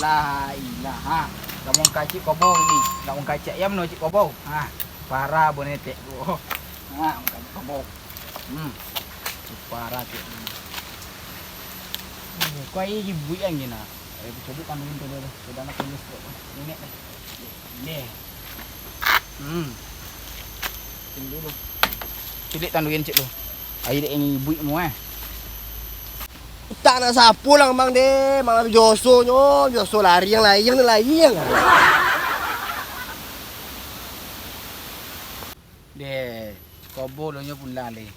La ilaha. Kamu kacik kobo ini. Kamu kacik ayam no cik kobo. Ha. Parah bonetek tu. Ha, kamu kobo. Parah tu. Kau ini ibu yang gina. Coba kandungin tu dulu. Sudah nak tulis tu. Nenek dah. Ni. Tunggu dulu. Cilik tandungin cik tu. Air ini ibu mu Tak nak sapu lang bang deh, malah Joso nyo, Joso lari yang layang. Deh, kobo lo nyo pulang le.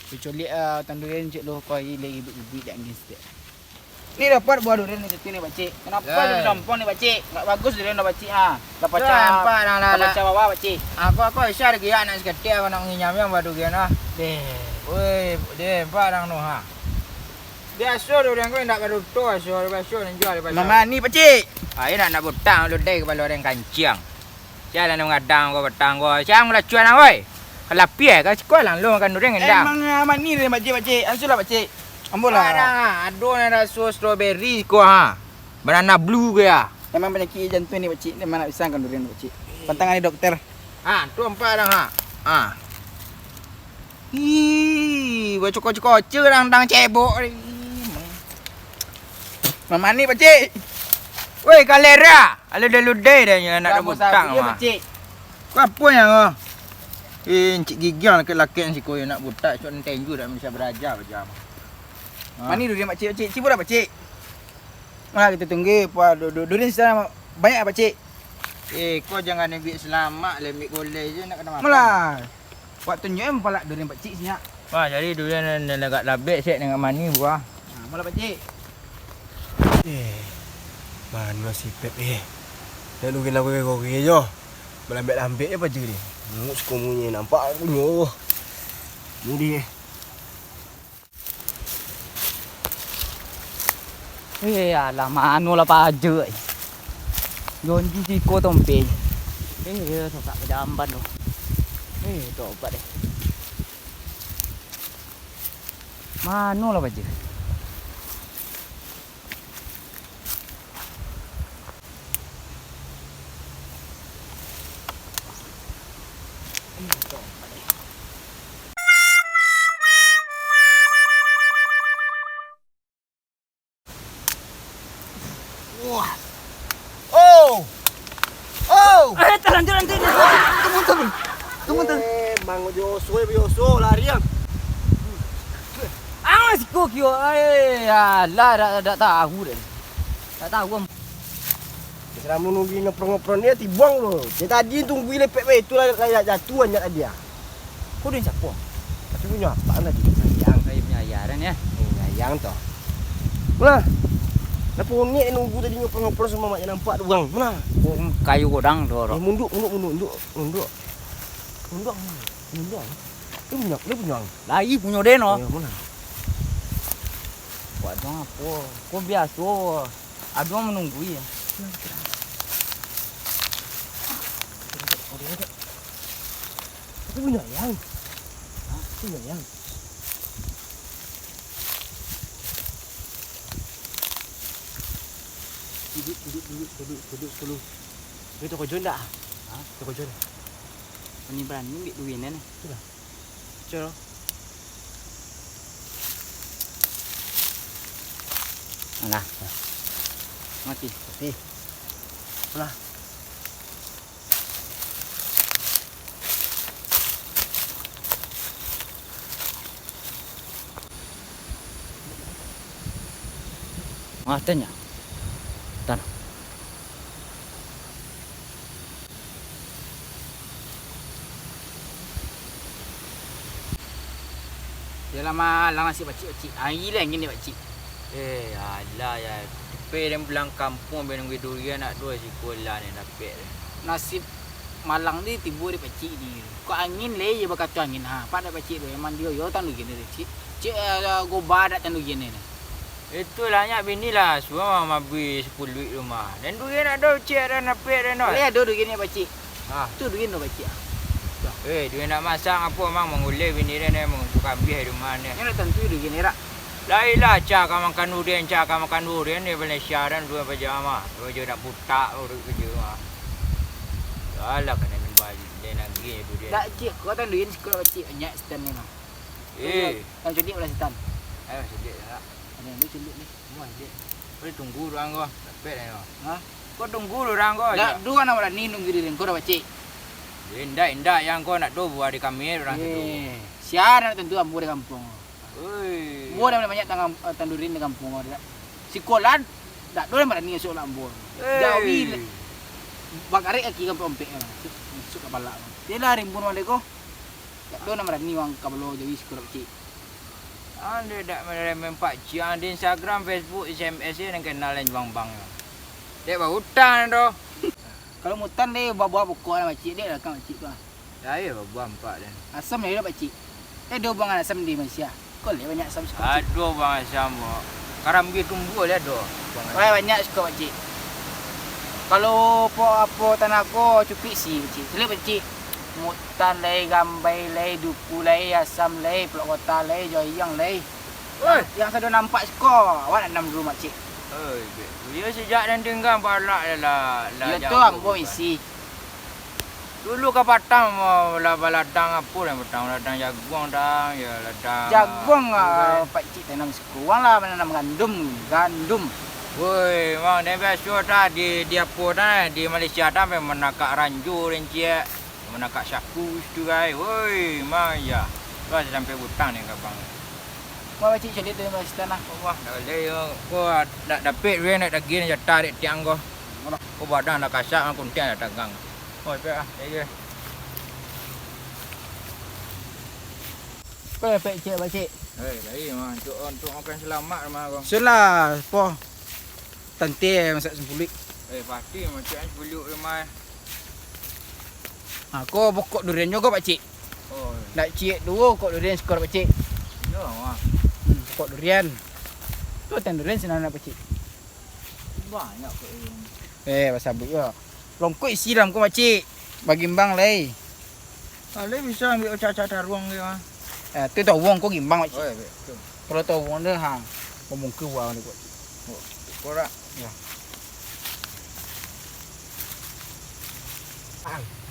Kecuali tandurin cik lo kau ile ibu dak ngis dek. Ni dapat buah durian ni satu ni bacik. Kenapa lu dampon ni bacik? Tak bagus durian dah bacik ha. Dapat campak dah lah. Dapat bawah bacik. Aku isar lagi anak seketia aku nak nginyam yang badu gian ah. Deh. Oi, deh parang no ha. Dia asal durian kau nak badu tu asal asal yang jual pasal. Mama ni bacik. Ai nak butang lu dai kepala orang kancing. Jalan ngadang kau betang kau. Siang lah cuan oi. Kalau pie kau sekolah lu makan durian ngendang. Emang amat ni dia bacik. Ansulah bacik. Ambolah. Parang aduh ni rasa strawberry kau ha. Banana blue ke ya. Memang penyakit jantung ni bacik. Memang nak pisangkan durian bacik. Pantangan ni doktor. Ha, tu parang ha. Ha. Ih, bocok-bocok dang cebok ni. Mama ni bacik. Woi, kalera. Aludai-ludai dah nak butang ah. Bacik. Kau apa yang ah? Encik gigiang laki-laki yang si kau nak butak cok tenju dah Malaysia beraja macam. Mani durian bacik. Cibu dah bacik. Mana kita tunggu durian sana banyak bacik. Kau jangan ambil selamat le ambil golek je nak kena makan. Malah. Buat tunjuk palak durian bacik senyap. Wah, jadi durian agak labik set dengan mani buah. Malah bacik. Mana si Pep Nak nungguin lagu koki je. Melambik-lambik je baju ni. Mut sekomunya nampak punya. Ni dia. Alah mano lah paja. Yon di ko tompe. Tu tak jamban tu. Tu obat deh. Mano lah paja. Tunggu. Bang Joso lari yang. Si Kokio. Alah dah tahu dah. Tak tahu am. Selama nunggu ngepron-ngepron dia tibuang lo. Dia tadi tunggu lepek weh itulah jatuh anjat dia. Kau dah siapa? Tapi punya apa tadi? Sayang saya punya ayaran ya. Sayang toh. Mana? Kenapa ni nunggu tadi ngepron-ngepron semua mak nampak tu bang. Mana? Kayu godang tu. Munduk. Dia punya. Lagi punya deno. Mana? Buat apa? Kau biasa. Aduh menunggu ya. Tapi punya yang. Punya yang. Duduk. Ini toko John dah? Toko John. Ini berani ambil duit ni. Sudah. Cero. Alah. Mati. Alah. Tanya. Tanah. Yalah malang nasi pakcik. Hilang gini pakcik. Alah ya. Tapi dia pulang kampung ben nunggu durian nak dua sekolah ni dapat. Nasib malang ni timbul di pakcik ni. Kau angin le je bakal tu angin ha. Pada pakcik tu memang dia yo tandu gini cik. Cik gobar dak tandu gini ni. Itulah nyak bini lah. Semua mabui 10 duit rumah. Dan durian nak dua cik dah dapat dah no. Le ada gini pakcik. Ha. Tu gini pakcik. Dia nak masak apa memang mengulai bini dia ni mengutuk habis rumah ni. Ni nak tentu gini rak. Lailah cak makan durian, cak makan durian ni Malaysia dan dua pajama. Dua je nak butak urut kerja mah. Alah kena bagi dia nak pergi durian. Tak cik, kau tandu gini sekolah pakcik banyak stand ni mah. Kan cedik belah setan. Ayo sedih lah. Ada ni cedik ni. Semua sedih. Boleh tunggu orang kau. Dapat dah. Ha? Kau tunggu orang kau. Dak dua nak ni nunggu diri kau dah pakcik. Indah yang kau nak do buat di kami orang tu. Siar nak tentu ambu di kampung. Oi. Buat dah banyak tandurin di kampung ada. Sekolah dak do nak ni esok ambu. Jawi bakari aki kampung ompek. Masuk kepala. Dia lah rimbun wale ko. Dak do nak ni wang kabelo jawi sekolah pakcik. Anda dak menerima Pak Cik di Instagram, Facebook, SMS ni dan kenal dan bang-bang. Dek bawa hutang tu. Kalau mutan dia buah pokok lah pakcik dia kan pakcik tu. Ya buah empat dan. Asam dia dah pakcik. Dia buang asam di Malaysia. Kau le banyak asam suka. Aduh bang asam. Karambi tumbuh dia do. Wah banyak suka pakcik. Kalau apa tanah ko cupik si pakcik. Sila pakcik. Mutan lai, gambai lai, duku lai, asam lai, pelak kota lai, joyang lai. Yang saya nampak suka. Awak nak 6 rumah pakcik. Dia sejak dan tinggal balak lah. Ya tu ambo isi. Dulu ke Patang lah baladang apa dan Patang ladang jagung dah, ya ladang. Jagung pak cik tanam sekuang lah menanam gandum. Woi, mang dia biasa dah di apa dah di Malaysia dah memang menakak ranjur dan cik. Menakak syaku tu guys. Woi, mang ya. Kau sampai hutang ni kapang. Wah pakcik jadi tu mas tanah. Wah, dah boleh kau nak dapat duit nak daging nak tarik tiang kau. Kau badan dah kasak aku tiang dah dagang. Oh, baik ah. Ya. Kau pakcik pakcik. Baik mah untuk makan selamat rumah kau. Sulah po. Tante masak sempulik. Pasti macam sebeluk rumah. Kau pokok durian juga pakcik. Oh, Nak cik dua pokok durian skor pakcik. ya mah. Pokok durian. Tu tan durian senang nak pakcik. Banyak kau ini. Pasal bu ya. Longkoi siram kau pakcik. Bagi mbang lai. Kalau bisa ambil cacat ruang dia. Tu tahu wong kau gimbang pakcik. Oh, betul. Kalau tahu wong dia hang. Ngomong ke wang ni pakcik. Korak. Ya.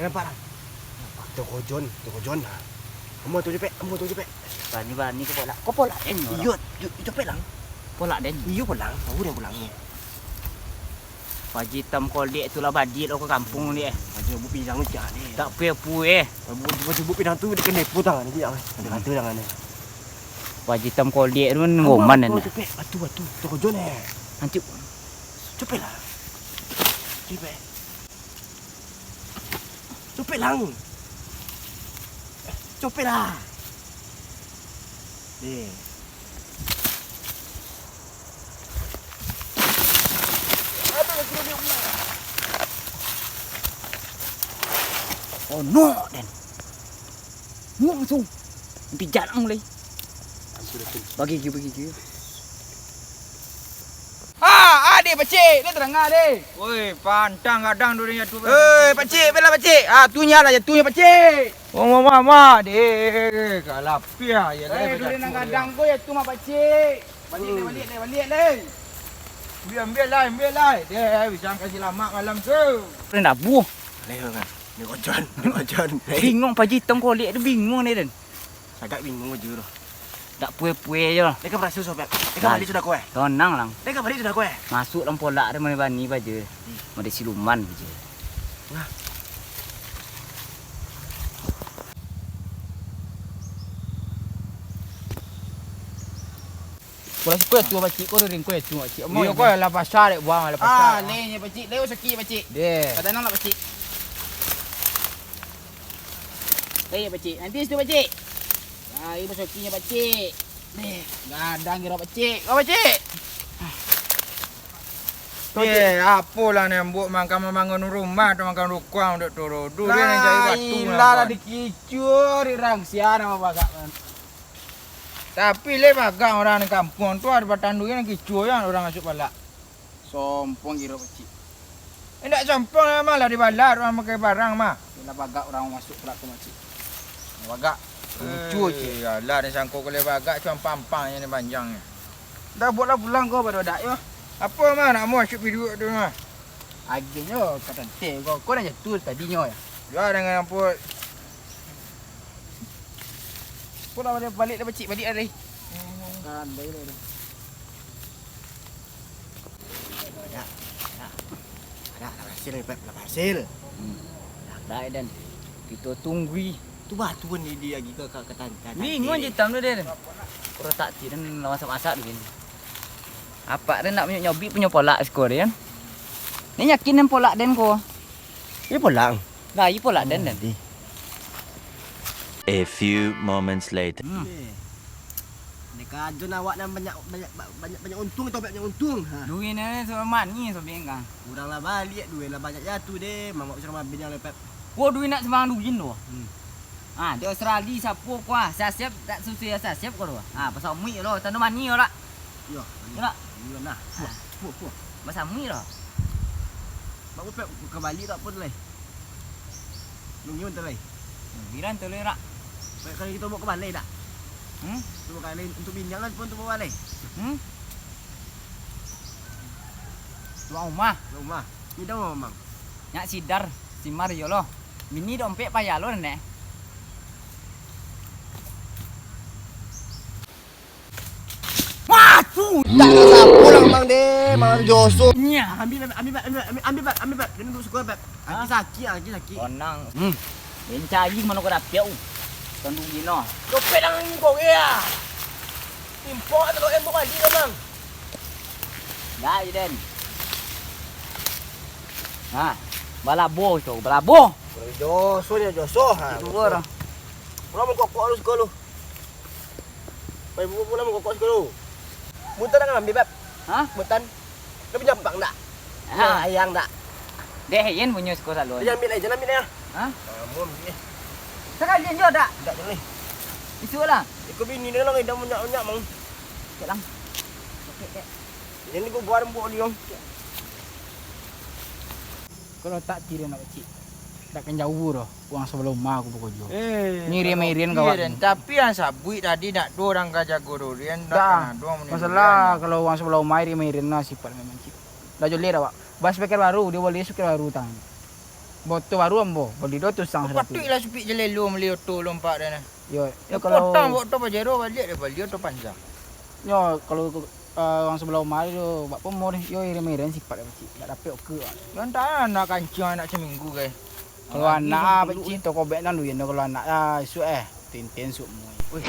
Nampak tak? Toko John. Ambo tu cepet. Bani kau polak. Kau polak den. Iyo cepet lang. Polak den. Iyo pulang. Tahu dia pulangnya. Haji Tam Koldek tu lah badit ke kampung ni Aja bu pisang macam ni. Tak puye-puye. Bu pisang tu dia kena putang ni dia. Ada kata jangan ni. Haji Tam Koldek tu ngoman ni. Cepet. Batu. Toko John Nanti cepet lah. Cepet lang. Cepet lah. Ni. oh no den. Muang tu. Nanti jalan lagi. Bagi ki. Adik pakcik, dia terang adik. Woi, pantang kadang durinya tu. Pakcik, bela pakcik. Tunya lah jatuhnya pakcik. Oh, mama dek. Kalau pia ya Durian nang kadang ko ya tu mak pakcik. Balik le. Biar lah. Dia bisa kasih lama malam tu. Dia nak buah. Leh kan. Ni John. Bingung Haji Tam Koldek tu bingung ni den. Agak bingung aja tu. Tak puye-puye je lah. Dia kan berasa sobat. Dia kan balik sudah kau Tenang lang. Dia kan balik sudah kau Masuk dalam polak dia bani baje. Ada siluman je. Nah. Kalau suka tu pakcik kau ring kau tu pakcik. Dia kau lah pasar dek buang lah pasar. Lehnya pakcik. Leo sakit pakcik. Dek. Kata nang lah pakcik. Leh pakcik. Nanti situ pakcik. Ini sokinya pakcik. Nih, gadang kira pakcik. Kau pakcik. Apalah ni buat makan membangun rumah tu makan rukuang duk turun. Dulu ni cari batu Ilah dikicur di rangsia nama bagak. Tapi le bagak orang di kampung tu ada batandu yang kicur yang orang masuk balak. Sompong kira pakcik. Tidak sompong malah di balak orang pakai barang mah. Ilah bagak orang masuk pula ke pakcik. Bagak. Lucu je. Yalah ni sangkut kali bagak cuma pampang yang ni panjang ni. Dah buatlah pulang kau pada dak yo. Apa mah nak mau asyik video tu mah. Akhirnya kata teh kau dah jatuh tadinya ya. Ya dengan apa Kau dah balik dah pakcik balik dah. Kan balik dah. Ada hasil ni Pep, ada hasil. Dah dan kita tunggu. Tu batu pun dia lagi ke tantan. Bingung je tam tu dia. Kau tak tidan masak-masak begini. Apa dia nak nyobi punya polak skor kan? Ni yakin yang polak den ko. Ini pulang. Dah, i polak den dan. A few moments later. Dekat John awak nak banyak untung atau banyak untung. Ha. Duit ni so mani so bengkang. Kuranglah balik duit lah banyak jatuh deh. Mak bisa rumah bin yang lepep. Ko duit nak semang duit tu. Ah, di Australia sapu ko ah. Siap tak susu ya siap ko tu. Ah, pasal mi lo, tandu mani ora. Yo. Ora. Yo nah. Puh. Pasal mi lo. Mak Pep ke Bali tak apa tu leh. Nunggu tu leh. Biran tu le ora. Kalau kita bawa ke Bali tak? Tu kali untuk binjang lah pun tu bawa Bali. Tuang rumah. Rumah. Ni dah memang. Nyak sidar simar yo lo. Mini dompet payah lo nek. Wah, tu. Tak nak pulang bang deh, mang Joso. Nya. Ambil. Dia duduk sekolah Pep. Lagi sakit. Konang. Mencari mana kau dapat au. Tandu gino. Dompet yang ni kau ya. Import atau embok lagi kau bang. Dah je den. Ha, balabo tu, balabo. Joso dia Joso. Ha. Itu orang. Pulang mau kokok lu sekolah. Baik pulang mau kokok sekolah. Mutan nak ambil Pep. Ha? Mutan. Kau pinjam bang tak? Ha, Ayang tak? deh yen punya sekolah lu. Jangan ambil ya. Ha? Mun ni. Sekalian je dak. Tak ni. Isu lah. Ikut bini dia lah dah banyak mang. Cek lang. Okey. Ini gua buat rembuk dia. Kalau tak tira nak kecil. Takkan jauh dah. Uang sebelum mak aku bekerja. Ngirim Ngirim kawan. tapi yang sabui tadi nak dua orang kerja guru dia Dah. dua menit. Masalah kalau uang sebelum mai mirin lah sifat memang cip. Dah joleh dah pak. Bas speaker baru dia boleh speaker baru tang. Botol baru ambo. Beli dua tu sang satu. Patutlah supik jelelo meli auto lompat dia. Yo, Ya kalau potong botol pajero balik dia beli auto panjang. yo kalau orang sebelah mai tu buat pemor yo mirin sifat dia cip. Tak dapat okey. Yang tak nak kancing anak seminggu guys. Kalau anak apa cip toko bek nan duit kalau anak isu tintin suk mu. Wih.